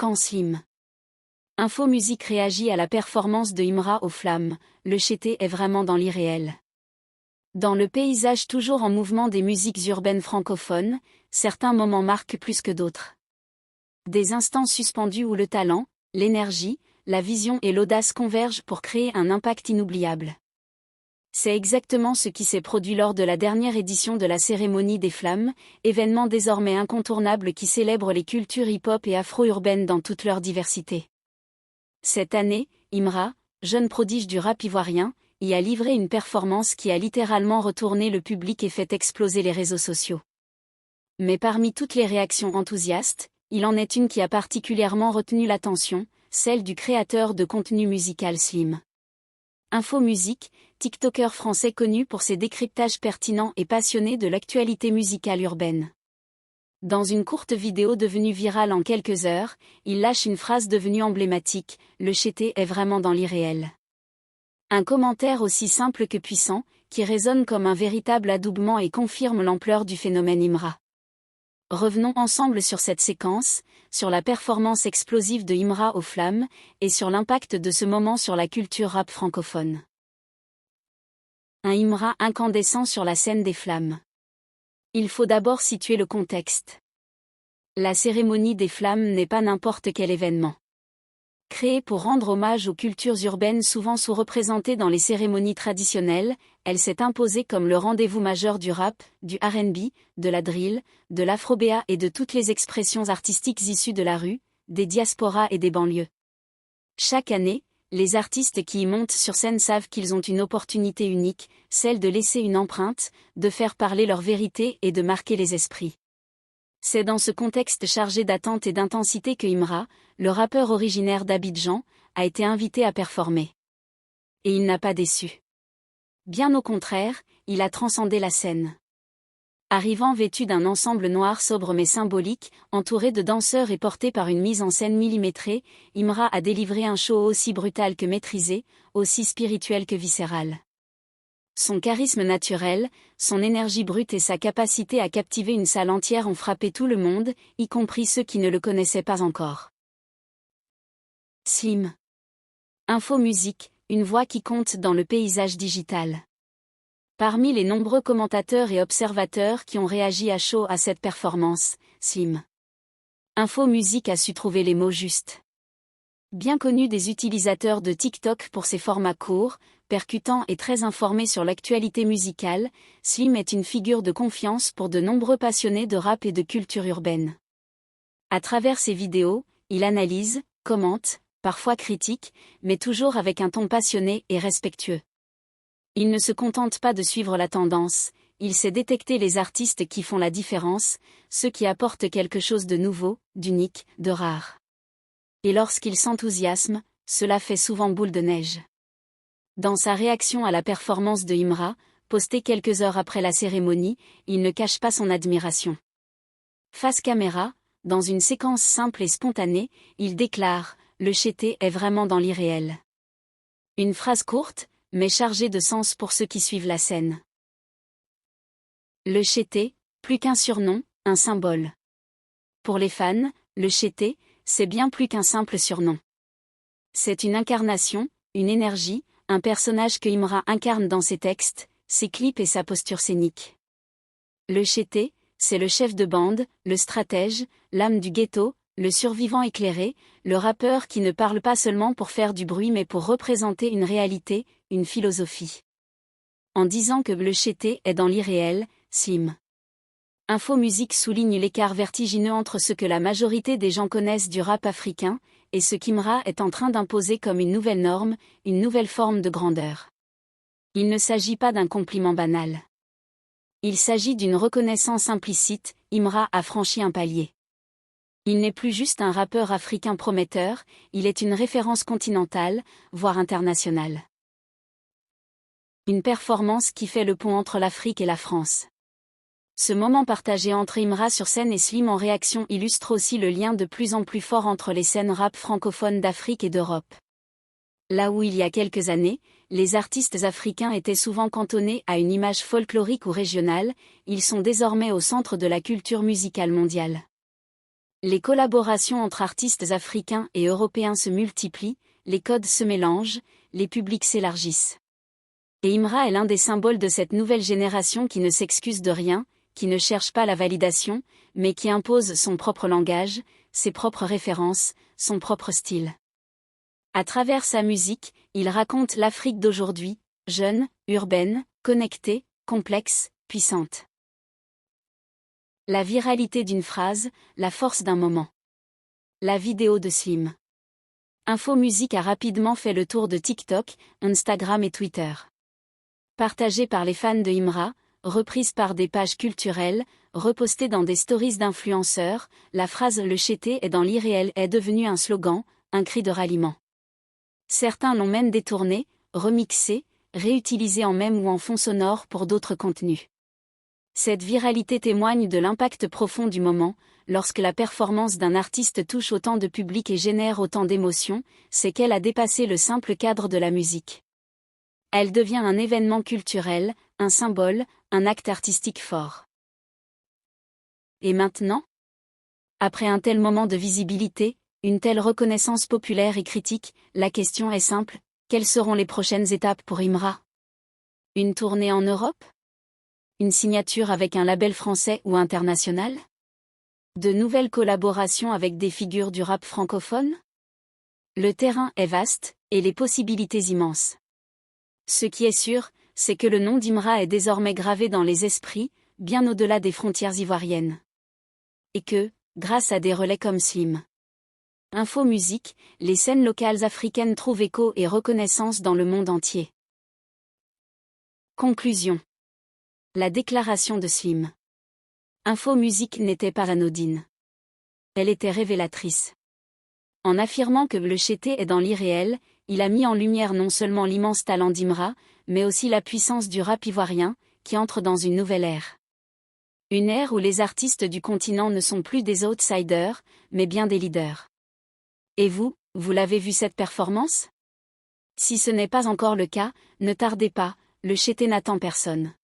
quand Slim. Info Musique réagit à la performance de Imra aux flammes, le Chété est vraiment dans l'irréel. Dans le paysage toujours en mouvement des musiques urbaines francophones, certains moments marquent plus que d'autres. Des instants suspendus où le talent, l'énergie, la vision et l'audace convergent pour créer un impact inoubliable. C'est exactement ce qui s'est produit lors de la dernière édition de la Cérémonie des Flammes, événement désormais incontournable qui célèbre les cultures hip-hop et afro-urbaines dans toute leur diversité. Cette année, Imra, jeune prodige du rap ivoirien, y a livré une performance qui a littéralement retourné le public et fait exploser les réseaux sociaux. Mais parmi toutes les réactions enthousiastes, il en est une qui a particulièrement retenu l'attention, celle du créateur de contenu musical Slim. Info Musique, TikToker français connu pour ses décryptages pertinents et passionnés de l'actualité musicale urbaine. Dans une courte vidéo devenue virale en quelques heures, il lâche une phrase devenue emblématique, « Le Chété est vraiment dans l'irréel ». Un commentaire aussi simple que puissant, qui résonne comme un véritable adoubement et confirme l'ampleur du phénomène Imra. Revenons ensemble sur cette séquence, sur la performance explosive de Imra aux flammes, et sur l'impact de ce moment sur la culture rap francophone. Un Imra incandescent sur la scène des flammes. Il faut d'abord situer le contexte. La cérémonie des flammes n'est pas n'importe quel événement. Créée pour rendre hommage aux cultures urbaines souvent sous-représentées dans les cérémonies traditionnelles, elle s'est imposée comme le rendez-vous majeur du rap, du R&B, de la drill, de l'afro-béat et de toutes les expressions artistiques issues de la rue, des diasporas et des banlieues. Chaque année, les artistes qui y montent sur scène savent qu'ils ont une opportunité unique, celle de laisser une empreinte, de faire parler leur vérité et de marquer les esprits. C'est dans ce contexte chargé d'attente et d'intensité que Imra, le rappeur originaire d'Abidjan, a été invité à performer. Et il n'a pas déçu. Bien au contraire, il a transcendé la scène. Arrivant vêtu d'un ensemble noir sobre mais symbolique, entouré de danseurs et porté par une mise en scène millimétrée, Imra a délivré un show aussi brutal que maîtrisé, aussi spirituel que viscéral. Son charisme naturel, son énergie brute et sa capacité à captiver une salle entière ont frappé tout le monde, y compris ceux qui ne le connaissaient pas encore. Slim. Info Musique, une voix qui compte dans le paysage digital. Parmi les nombreux commentateurs et observateurs qui ont réagi à chaud à cette performance, Slim. Info Musique a su trouver les mots justes. Bien connu des utilisateurs de TikTok pour ses formats courts, percutants et très informés sur l'actualité musicale, Slim est une figure de confiance pour de nombreux passionnés de rap et de culture urbaine. À travers ses vidéos, il analyse, commente, parfois critique, mais toujours avec un ton passionné et respectueux. Il ne se contente pas de suivre la tendance, il sait détecter les artistes qui font la différence, ceux qui apportent quelque chose de nouveau, d'unique, de rare. Et lorsqu'il s'enthousiasme, cela fait souvent boule de neige. Dans sa réaction à la performance de Imra, postée quelques heures après la cérémonie, il ne cache pas son admiration. Face caméra, dans une séquence simple et spontanée, il déclare « Le Chété est vraiment dans l'irréel ». Une phrase courte, mais chargée de sens pour ceux qui suivent la scène. Le Chété, plus qu'un surnom, un symbole. Pour les fans, le Chété, c'est bien plus qu'un simple surnom. C'est une incarnation, une énergie, un personnage que Imra incarne dans ses textes, ses clips et sa posture scénique. Le Chété, c'est le chef de bande, le stratège, l'âme du ghetto, le survivant éclairé, le rappeur qui ne parle pas seulement pour faire du bruit mais pour représenter une réalité, une philosophie. En disant que le Chété est dans l'irréel, Slim. Info Musique souligne l'écart vertigineux entre ce que la majorité des gens connaissent du rap africain, et ce qu'Imra est en train d'imposer comme une nouvelle norme, une nouvelle forme de grandeur. Il ne s'agit pas d'un compliment banal. Il s'agit d'une reconnaissance implicite, Imra a franchi un palier. Il n'est plus juste un rappeur africain prometteur, il est une référence continentale, voire internationale. Une performance qui fait le pont entre l'Afrique et la France. Ce moment partagé entre Imra sur scène et Slim en réaction illustre aussi le lien de plus en plus fort entre les scènes rap francophones d'Afrique et d'Europe. Là où il y a quelques années, les artistes africains étaient souvent cantonnés à une image folklorique ou régionale, ils sont désormais au centre de la culture musicale mondiale. Les collaborations entre artistes africains et européens se multiplient, les codes se mélangent, les publics s'élargissent. Et Imra est l'un des symboles de cette nouvelle génération qui ne s'excuse de rien, qui ne cherche pas la validation, mais qui impose son propre langage, ses propres références, son propre style. À travers sa musique, il raconte l'Afrique d'aujourd'hui, jeune, urbaine, connectée, complexe, puissante. La viralité d'une phrase, la force d'un moment. La vidéo de Slim. Info Musique a rapidement fait le tour de TikTok, Instagram et Twitter. Partagée par les fans de Imra, reprise par des pages culturelles, repostée dans des stories d'influenceurs, la phrase « Le chété est dans l'irréel » est devenue un slogan, un cri de ralliement. Certains l'ont même détourné, remixé, réutilisé en mème ou en fond sonore pour d'autres contenus. Cette viralité témoigne de l'impact profond du moment. Lorsque la performance d'un artiste touche autant de public et génère autant d'émotions, c'est qu'elle a dépassé le simple cadre de la musique. Elle devient un événement culturel, un symbole, un acte artistique fort. Et maintenant ? Après un tel moment de visibilité, une telle reconnaissance populaire et critique, la question est simple, quelles seront les prochaines étapes pour Imra ? Une tournée en Europe ? Une signature avec un label français ou international ? De nouvelles collaborations avec des figures du rap francophone ? Le terrain est vaste, et les possibilités immenses. Ce qui est sûr, c'est que le nom d'Imra est désormais gravé dans les esprits, bien au-delà des frontières ivoiriennes. Et que, grâce à des relais comme Slim. Info Musique, les scènes locales africaines trouvent écho et reconnaissance dans le monde entier. Conclusion. La déclaration de Slim. Info Musique n'était pas anodine. Elle était révélatrice. En affirmant que le chété est dans l'irréel, il a mis en lumière non seulement l'immense talent d'Imra, mais aussi la puissance du rap ivoirien, qui entre dans une nouvelle ère. Une ère où les artistes du continent ne sont plus des outsiders, mais bien des leaders. Et vous l'avez vu cette performance ? Si ce n'est pas encore le cas, ne tardez pas, le chété n'attend personne.